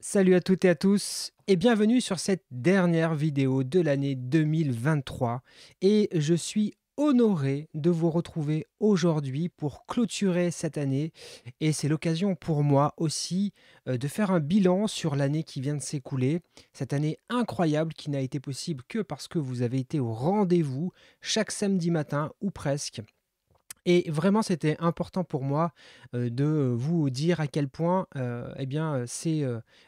Salut à toutes et à tous et bienvenue sur cette dernière vidéo de l'année 2023 et je suis honoré de vous retrouver aujourd'hui pour clôturer cette année et c'est l'occasion pour moi aussi de faire un bilan sur l'année qui vient de s'écouler, cette année incroyable qui n'a été possible que parce que vous avez été au rendez-vous chaque samedi matin ou presque. Et vraiment, c'était important pour moi, de vous dire à quel point, c'est,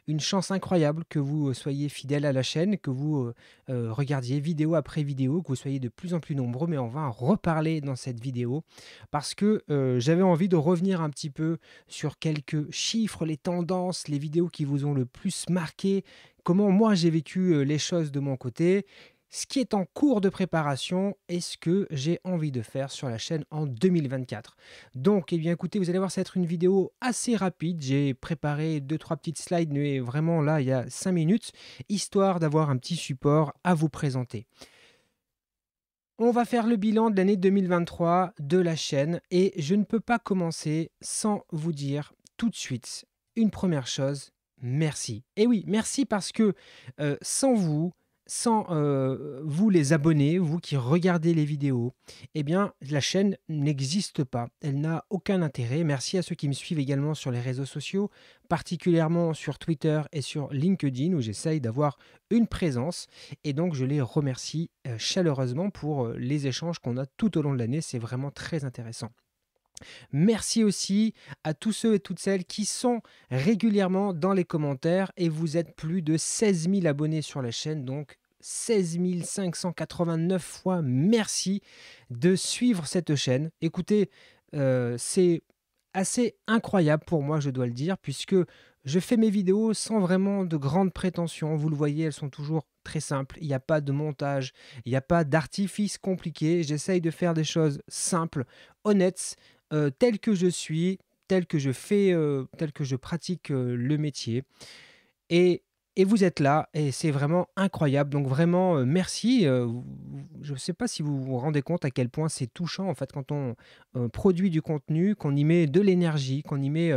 une chance incroyable que vous, soyez fidèles à la chaîne, que vous, regardiez vidéo après vidéo, que vous soyez de plus en plus nombreux. Mais on va en reparler dans cette vidéo parce que, j'avais envie de revenir un petit peu sur quelques chiffres, les tendances, les vidéos qui vous ont le plus marqué, comment moi j'ai vécu, les choses de mon côté, ce qui est en cours de préparation et ce que j'ai envie de faire sur la chaîne en 2024. Donc, eh bien, écoutez, vous allez voir, ça va être une vidéo assez rapide. J'ai préparé deux, trois petites slides, mais vraiment là, il y a 5 minutes, histoire d'avoir un petit support à vous présenter. On va faire le bilan de l'année 2023 de la chaîne et je ne peux pas commencer sans vous dire tout de suite une première chose, merci. Et oui, merci parce que sans vous, sans vous les abonnés, vous qui regardez les vidéos, eh bien la chaîne n'existe pas. Elle n'a aucun intérêt. Merci à ceux qui me suivent également sur les réseaux sociaux, particulièrement sur Twitter et sur LinkedIn où j'essaye d'avoir une présence. Et donc, je les remercie chaleureusement pour les échanges qu'on a tout au long de l'année. C'est vraiment très intéressant. Merci aussi à tous ceux et toutes celles qui sont régulièrement dans les commentaires et vous êtes plus de 16 000 abonnés sur la chaîne, donc 16 589 fois merci de suivre cette chaîne. Écoutez, c'est assez incroyable pour moi, je dois le dire, puisque je fais mes vidéos sans vraiment de grandes prétentions. Vous le voyez, elles sont toujours très simples. Il n'y a pas de montage, il n'y a pas d'artifice compliqué. J'essaye de faire des choses simples, honnêtes, tel que je suis, tel que je fais, tel que je pratique, le métier et et vous êtes là et c'est vraiment incroyable donc vraiment, merci, je ne sais pas si vous vous rendez compte à quel point c'est touchant en fait quand on, produit du contenu, qu'on y met de l'énergie, qu'on y met,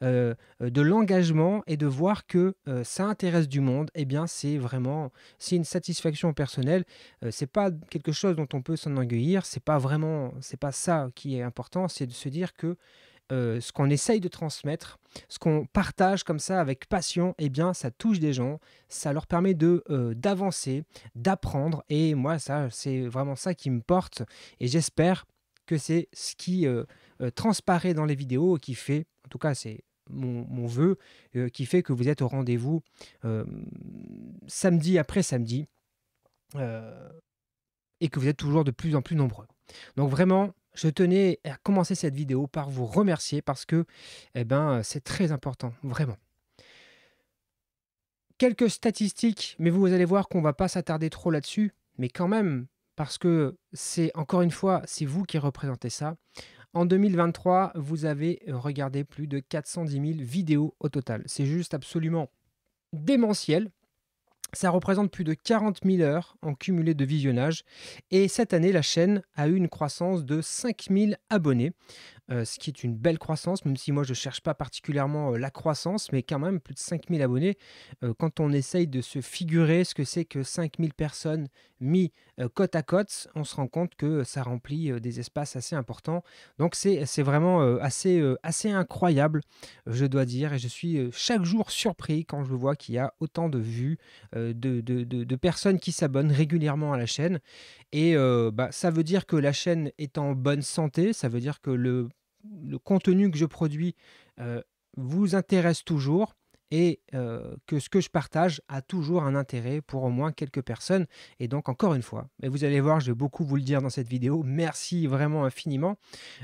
de l'engagement et de voir que, ça intéresse du monde et bien c'est une satisfaction personnelle, c'est pas quelque chose dont on peut s'enorgueillir, c'est pas ça qui est important, c'est de se dire que ce qu'on essaye de transmettre, ce qu'on partage comme ça avec passion, eh bien, ça touche des gens, ça leur permet d'avancer, d'apprendre et moi, ça, c'est vraiment ça qui me porte et j'espère que c'est ce qui, transparaît dans les vidéos et qui fait en tout cas, c'est mon vœu, qui fait que vous êtes au rendez-vous, samedi après samedi, heu et que vous êtes toujours de plus en plus nombreux. Donc vraiment, je tenais à commencer cette vidéo par vous remercier parce que, eh ben, c'est très important, vraiment. Quelques statistiques, mais vous allez voir qu'on va pas s'attarder trop là-dessus, mais quand même, parce que c'est encore une fois, c'est vous qui représentez ça. En 2023, vous avez regardé plus de 410 000 vidéos au total. C'est juste absolument démentiel. Ça représente plus de 40 000 heures en cumulé de visionnage et cette année, la chaîne a eu une croissance de 5 000 abonnés, ce qui est une belle croissance, même si moi je ne cherche pas particulièrement, la croissance, mais quand même plus de 5 000 abonnés, quand on essaye de se figurer ce que c'est que 5 000 personnes mis, côte à côte, on se rend compte que ça remplit, des espaces assez importants. Donc c'est vraiment, assez incroyable, je dois dire et je suis, chaque jour surpris quand je vois qu'il y a autant de vues, de personnes qui s'abonnent régulièrement à la chaîne et bah, ça veut dire que la chaîne est en bonne santé, ça veut dire que le contenu que je produis, heu, vous intéresse toujours et que ce que je partage a toujours un intérêt pour au moins quelques personnes et donc encore une fois et vous allez voir, je vais beaucoup vous le dire dans cette vidéo, merci vraiment infiniment,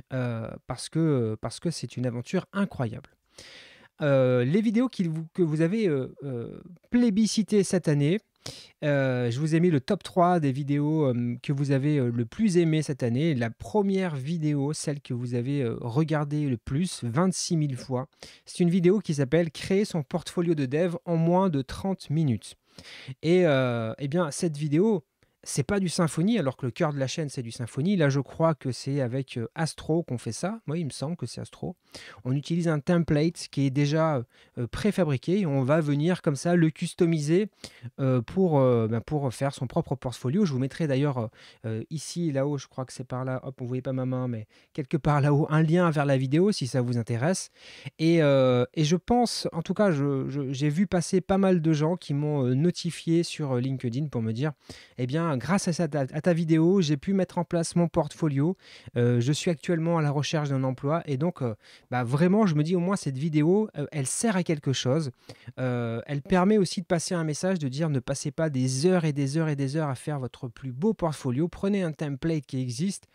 parce que c'est une aventure incroyable. Les vidéos que vous avez, plébiscitées cette année, je vous ai mis le top 3 des vidéos, que vous avez, le plus aimé cette année. La première vidéo, celle que vous avez, regardée le plus, 26 000 fois, c'est une vidéo qui s'appelle «Créer son portfolio de dev en moins de 30 minutes» et bien cette vidéo, c'est pas du Symfony, alors que le cœur de la chaîne, c'est du Symfony. Là, je crois que c'est avec Astro qu'on fait ça. Oui, il me semble que c'est Astro. On utilise un template qui est déjà préfabriqué et on va venir comme ça le customiser pour faire son propre portfolio. Je vous mettrai d'ailleurs ici, là-haut, je crois que c'est par là. Hop, vous voyez pas ma main, mais quelque part là-haut, un lien vers la vidéo si ça vous intéresse. Et je pense, en tout cas, j'ai vu passer pas mal de gens qui m'ont notifié sur LinkedIn pour me dire, eh bien, grâce à ta vidéo, j'ai pu mettre en place mon portfolio. Je suis actuellement à la recherche d'un emploi et donc, bah, vraiment, je me dis au moins cette vidéo, elle sert à quelque chose. Elle permet aussi de passer un message, de dire ne passez pas des heures et des heures et des heures à faire votre plus beau portfolio. Prenez un template qui existe.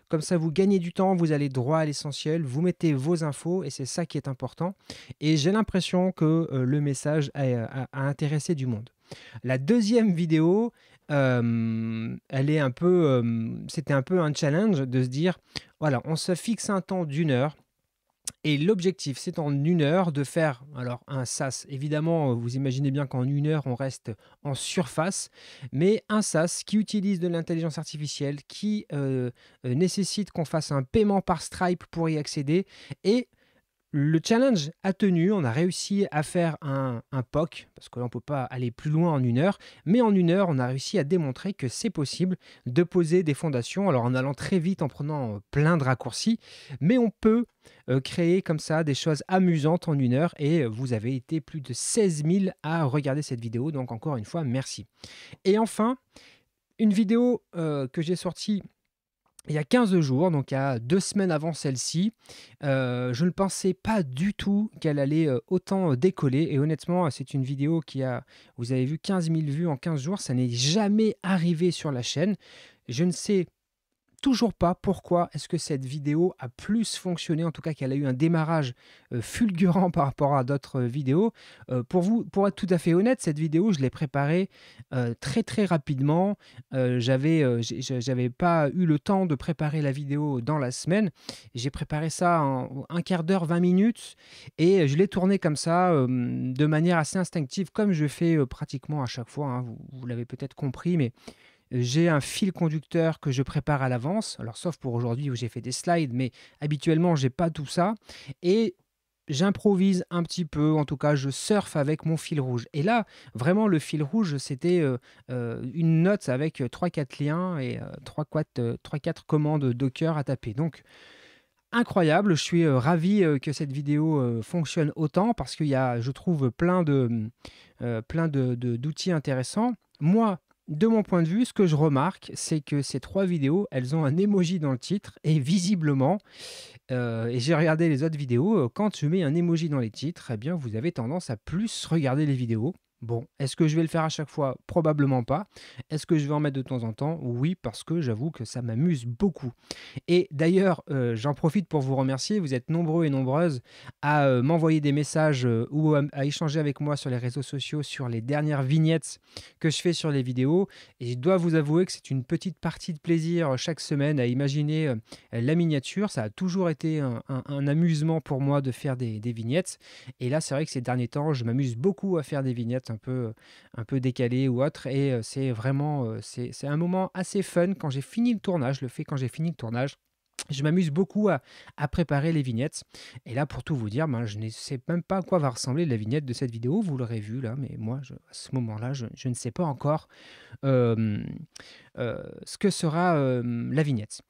Comme ça, vous gagnez du temps, vous allez droit à l'essentiel, vous mettez vos infos et c'est ça qui est important. Et j'ai l'impression que le message a intéressé du monde. La deuxième vidéo, c'était un peu un challenge de se dire, voilà, on se fixe un temps d'1 heure. Et l'objectif, c'est en 1 heure de faire alors un SaaS. Évidemment, vous imaginez bien qu'en 1 heure, on reste en surface, mais un SaaS qui utilise de l'intelligence artificielle, qui nécessite qu'on fasse un paiement par Stripe pour y accéder. Et le challenge a tenu, on a réussi à faire un POC, parce que là on ne peut pas aller plus loin en 1 heure, mais en 1 heure on a réussi à démontrer que c'est possible de poser des fondations, alors en allant très vite, en prenant plein de raccourcis, mais on peut créer comme ça des choses amusantes en 1 heure, et vous avez été plus de 16 000 à regarder cette vidéo, donc encore une fois merci. Et enfin, une vidéo que j'ai sortie il y a 15 jours, donc il y a 2 semaines avant celle-ci. Je ne pensais pas du tout qu'elle allait autant décoller. Et honnêtement, c'est une vidéo vous avez vu, 15 000 vues en 15 jours. Ça n'est jamais arrivé sur la chaîne. Je ne sais toujours pas pourquoi est-ce que cette vidéo a plus fonctionné, en tout cas qu'elle a eu un démarrage fulgurant par rapport à d'autres vidéos. Pour être tout à fait honnête, cette vidéo, je l'ai préparée très très rapidement. J'avais pas eu le temps de préparer la vidéo dans la semaine. J'ai préparé ça en un quart d'heure, 20 minutes, et je l'ai tournée comme ça, de manière assez instinctive, comme je fais pratiquement à chaque fois, hein. Vous l'avez peut-être compris, mais j'ai un fil conducteur que je prépare à l'avance, alors sauf pour aujourd'hui où j'ai fait des slides, mais habituellement, j'ai pas tout ça et j'improvise un petit peu, en tout cas, je surfe avec mon fil rouge. Et là, vraiment, le fil rouge, c'était une note avec 3-4 liens et 3-4 commandes Docker à taper. Donc, incroyable, je suis ravi que cette vidéo fonctionne autant parce qu'il y a, je trouve, d'outils intéressants. Moi, de mon point de vue, ce que je remarque, c'est que ces 3 vidéos, elles ont un emoji dans le titre et visiblement, et j'ai regardé les autres vidéos, quand je mets un emoji dans les titres, eh bien, vous avez tendance à plus regarder les vidéos. Bon, est-ce que je vais le faire à chaque fois? Probablement pas. Est-ce que je vais en mettre de temps en temps? Oui, parce que j'avoue que ça m'amuse beaucoup. Et d'ailleurs, j'en profite pour vous remercier. Vous êtes nombreux et nombreuses à m'envoyer des messages ou à échanger avec moi sur les réseaux sociaux sur les dernières vignettes que je fais sur les vidéos. Et je dois vous avouer que c'est une petite partie de plaisir chaque semaine à imaginer la miniature. Ça a toujours été un amusement pour moi de faire des vignettes. Et là, c'est vrai que ces derniers temps, je m'amuse beaucoup à faire des vignettes un peu décalées ou autres. Et c'est vraiment c'est un moment assez fun quand j'ai fini le tournage. Je le fais quand j'ai fini le tournage. Je m'amuse beaucoup à préparer les vignettes. Et là, pour tout vous dire, ben, je ne sais même pas à quoi va ressembler la vignette de cette vidéo. Vous l'aurez vu là, mais moi, à ce moment-là, je ne sais pas encore ce que sera la vignette.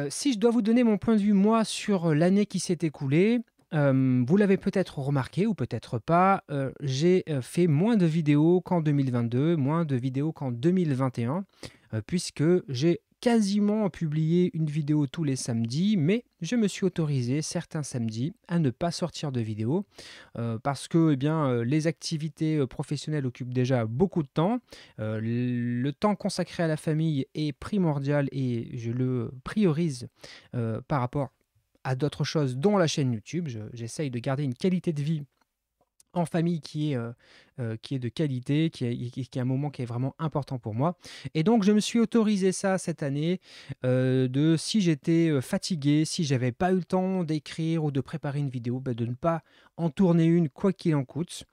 Si je dois vous donner mon point de vue, moi, sur l'année qui s'est écoulée, vous l'avez peut-être remarqué ou peut-être pas, j'ai fait moins de vidéos qu'en 2022, moins de vidéos qu'en 2021, puisque j'ai quasiment publié une vidéo tous les samedis, mais je me suis autorisé certains samedis à ne pas sortir de vidéo parce que eh bien, les activités professionnelles occupent déjà beaucoup de temps. Le temps consacré à la famille est primordial et je le priorise par rapport à d'autres choses, dont la chaîne YouTube. J'essaye de garder une qualité de vie en famille qui est de qualité, qui est un moment qui est vraiment important pour moi. Et donc, je me suis autorisé ça cette année, de si j'étais fatigué, si j'avais pas eu le temps d'écrire ou de préparer une vidéo, bah, de ne pas en tourner une quoi qu'il en coûte.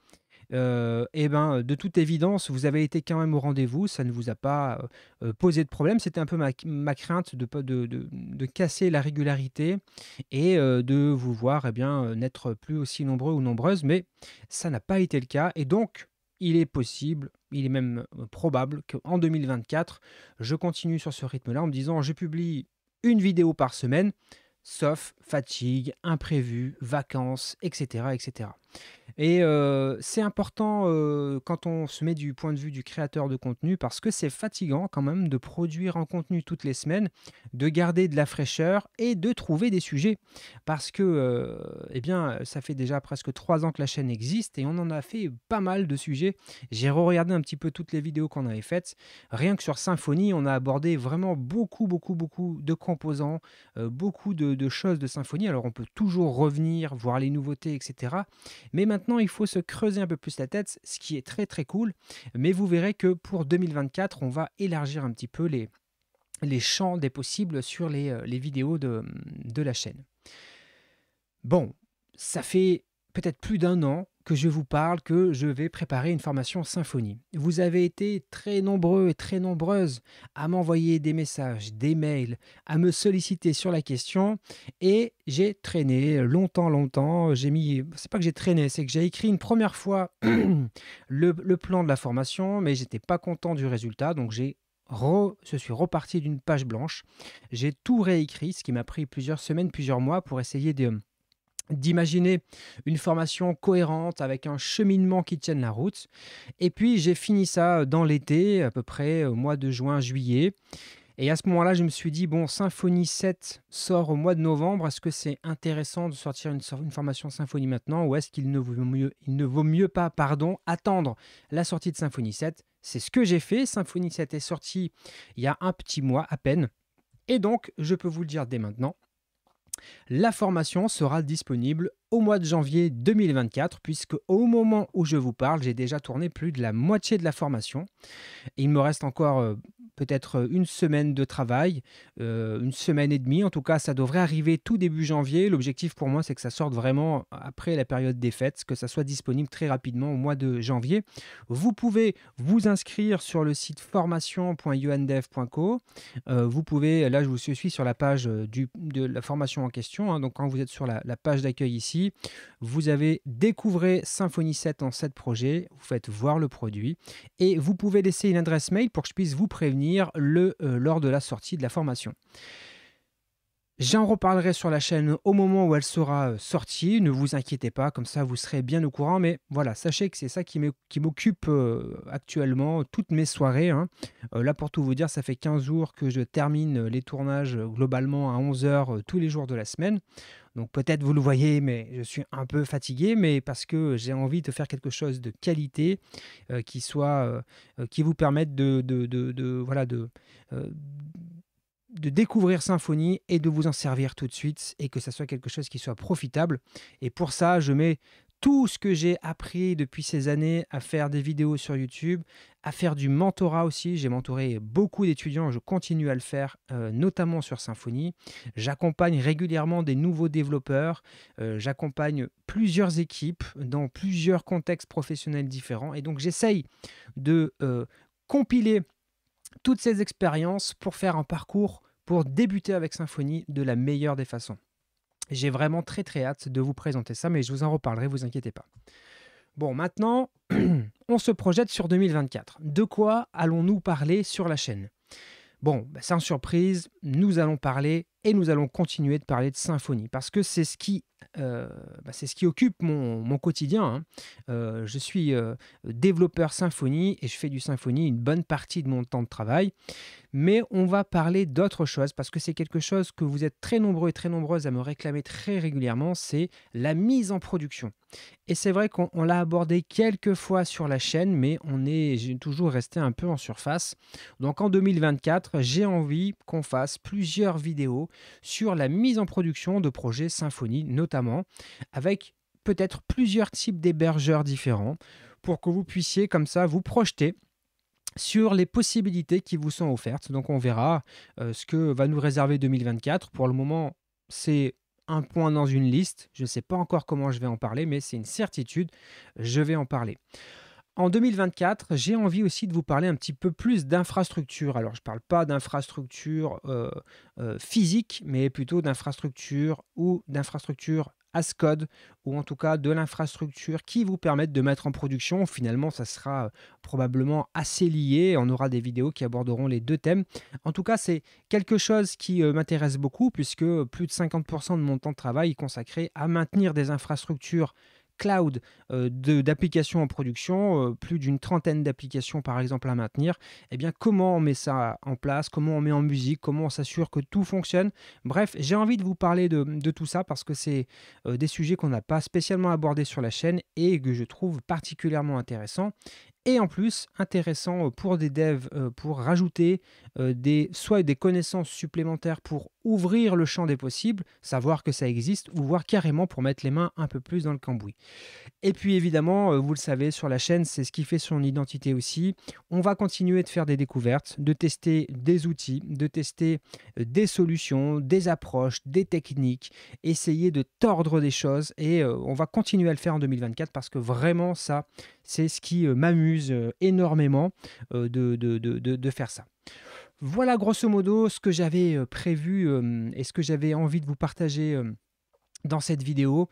et ben, de toute évidence, vous avez été quand même au rendez-vous, ça ne vous a pas, posé de problème. C'était un peu ma crainte de pas de casser la régularité et de vous voir, eh bien, n'être plus aussi nombreux ou nombreuses, mais ça n'a pas été le cas et donc il est possible, il est même, probable qu'en 2024, je continue sur ce rythme-là en me disant: «Je publie une vidéo par semaine, sauf fatigue, imprévu, vacances et cetera et cetera». Et c'est important, quand on se met du point de vue du créateur de contenu parce que c'est fatigant quand même de produire un contenu toutes les semaines, de garder de la fraîcheur et de trouver des sujets. Parce que, eh bien, ça fait déjà presque 3 ans que la chaîne existe et on en a fait pas mal de sujets. J'ai re-regardé un petit peu toutes les vidéos qu'on avait faites. Rien que sur Symfony, on a abordé vraiment beaucoup, beaucoup, beaucoup de composants, beaucoup de choses de Symfony. Alors on peut toujours revenir, voir les nouveautés et cetera. Mais maintenant, il faut se creuser un peu plus la tête, ce qui est très très cool. Mais vous verrez que pour 2024, on va élargir un petit peu les champs des possibles sur les vidéos de la chaîne. Bon, ça fait peut-être plus d'un an que je vous parle que je vais préparer une formation Symfony. Vous avez été très nombreux et très nombreuses à m'envoyer des messages, des mails, à me solliciter sur la question et j'ai traîné longtemps, longtemps. C'est pas que j'ai traîné, c'est que j'ai écrit une première fois le plan de la formation, mais j'étais pas content du résultat, donc je suis reparti d'une page blanche. J'ai tout réécrit, ce qui m'a pris plusieurs semaines, plusieurs mois pour essayer d'imaginer une formation cohérente avec un cheminement qui tienne la route. Et puis j'ai fini ça dans l'été, à peu près au mois de juin, juillet. Et à ce moment-là, je me suis dit, bon, Symfony 7 sort au mois de novembre. Est-ce que c'est intéressant de sortir une formation Symfony maintenant ou est-ce qu'il ne vaut mieux pas, pardon, attendre la sortie de Symfony 7? C'est ce que j'ai fait. Symfony 7 est sorti il y a un petit mois à peine. Et donc, je peux vous le dire dès maintenant, la formation sera disponible au mois de janvier 2024, puisque au moment où je vous parle, j'ai déjà tourné plus de la moitié de la formation. Il me reste encore peut-être une semaine de travail, une semaine et demie. En tout cas, ça devrait arriver tout début janvier. L'objectif pour moi, c'est que ça sorte vraiment après la période des fêtes, que ça soit disponible très rapidement au mois de janvier. Vous pouvez vous inscrire sur le site formation.undev.co. Vous pouvez, là, je suis sur la page de la formation en question. Hein. Donc, quand vous êtes sur la page d'accueil ici, vous avez découvrez Symfony 7 en 7 projets. Vous faites voir le produit et vous pouvez laisser une adresse mail pour que je puisse vous prévenir lors de la sortie de la formation. J'en reparlerai sur la chaîne au moment où elle sera sortie, ne vous inquiétez pas, comme ça vous serez bien au courant, mais voilà, sachez que c'est ça qui m'occupe actuellement toutes mes soirées. Hein. Là, pour tout vous dire, ça fait 15 jours que je termine les tournages globalement à 11 heures tous les jours de la semaine. Donc peut-être vous le voyez, mais je suis un peu fatigué, mais parce que j'ai envie de faire quelque chose de qualité qui vous permette voilà, de découvrir Symfony et de vous en servir tout de suite et que ça soit quelque chose qui soit profitable. Et pour ça, je mets tout ce que j'ai appris depuis ces années à faire des vidéos sur YouTube, à faire du mentorat aussi. J'ai mentoré beaucoup d'étudiants, je continue à le faire, notamment sur Symfony. J'accompagne régulièrement des nouveaux développeurs, j'accompagne plusieurs équipes dans plusieurs contextes professionnels différents. Et donc j'essaye de compiler toutes ces expériences pour faire un parcours pour débuter avec Symfony de la meilleure des façons. J'ai vraiment très très hâte de vous présenter ça, mais je vous en reparlerai, vous inquiétez pas. Bon, maintenant, on se projette sur 2024. De quoi allons-nous parler sur la chaîne? Bon, sans surprise, nous allons parler et nous allons continuer de parler de Symfony parce que c'est ce qui occupe mon quotidien. Hein. Je suis développeur Symfony et je fais du Symfony une bonne partie de mon temps de travail. Mais on va parler d'autre chose parce que c'est quelque chose que vous êtes très nombreux et très nombreuses à me réclamer très régulièrement, c'est la mise en production. Et c'est vrai qu'on l'a abordé quelques fois sur la chaîne, mais j'ai toujours resté un peu en surface. Donc en 2024, j'ai envie qu'on fasse plusieurs vidéos sur la mise en production de projets Symfony, notamment avec peut-être plusieurs types d'hébergeurs différents pour que vous puissiez comme ça vous projeter sur les possibilités qui vous sont offertes. Donc on verra ce que va nous réserver 2024. Pour le moment, c'est un point dans une liste. Je ne sais pas encore comment je vais en parler, mais c'est une certitude, je vais en parler. En 2024, j'ai envie aussi de vous parler un petit peu plus d'infrastructure. Alors, je ne parle pas d'infrastructure physique, mais plutôt d'infrastructure ou d'infrastructure as code, ou en tout cas de l'infrastructure qui vous permettent de mettre en production. Finalement, ça sera probablement assez lié. On aura des vidéos qui aborderont les deux thèmes. En tout cas, c'est quelque chose qui m'intéresse beaucoup, puisque plus de 50% de mon temps de travail est consacré à maintenir des infrastructures cloud d'applications en production, plus d'une trentaine d'applications par exemple à maintenir. Eh bien, comment on met ça en place, comment on met en musique, comment on s'assure que tout fonctionne. Bref, j'ai envie de vous parler de tout ça parce que c'est des sujets qu'on n'a pas spécialement abordés sur la chaîne et que je trouve particulièrement intéressants. Et en plus, intéressant pour des devs, pour rajouter soit des connaissances supplémentaires pour ouvrir le champ des possibles, savoir que ça existe, ou voire carrément pour mettre les mains un peu plus dans le cambouis. Et puis évidemment, vous le savez, sur la chaîne, c'est ce qui fait son identité aussi. On va continuer de faire des découvertes, de tester des outils, de tester des solutions, des approches, des techniques, essayer de tordre des choses et on va continuer à le faire en 2024 parce que vraiment ça, c'est ce qui m'amuse énormément de faire ça. Voilà grosso modo ce que j'avais prévu et ce que j'avais envie de vous partager dans cette vidéo.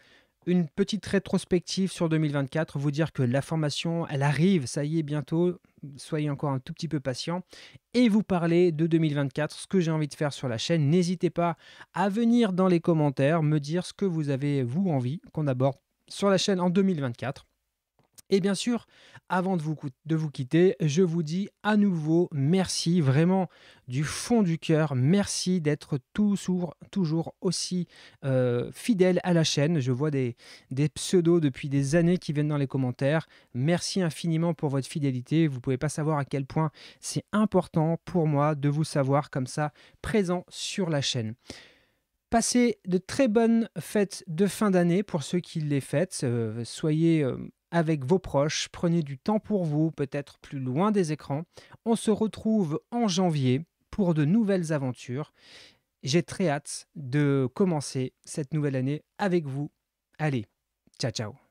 Une petite rétrospective sur 2024, vous dire que la formation, elle arrive, ça y est, bientôt. Soyez encore un tout petit peu patient et vous parler de 2024, ce que j'ai envie de faire sur la chaîne. N'hésitez pas à venir dans les commentaires me dire ce que vous avez, vous, envie qu'on aborde sur la chaîne en 2024. Et bien sûr, avant de vous quitter, je vous dis à nouveau merci, vraiment du fond du cœur. Merci d'être toujours aussi fidèle à la chaîne. Je vois des pseudos depuis des années qui viennent dans les commentaires. Merci infiniment pour votre fidélité. Vous ne pouvez pas savoir à quel point c'est important pour moi de vous savoir comme ça présent sur la chaîne. Passez de très bonnes fêtes de fin d'année pour ceux qui les fêtent. Soyez avec vos proches, prenez du temps pour vous, peut-être plus loin des écrans. On se retrouve en janvier pour de nouvelles aventures. J'ai très hâte de commencer cette nouvelle année avec vous. Allez, ciao ciao.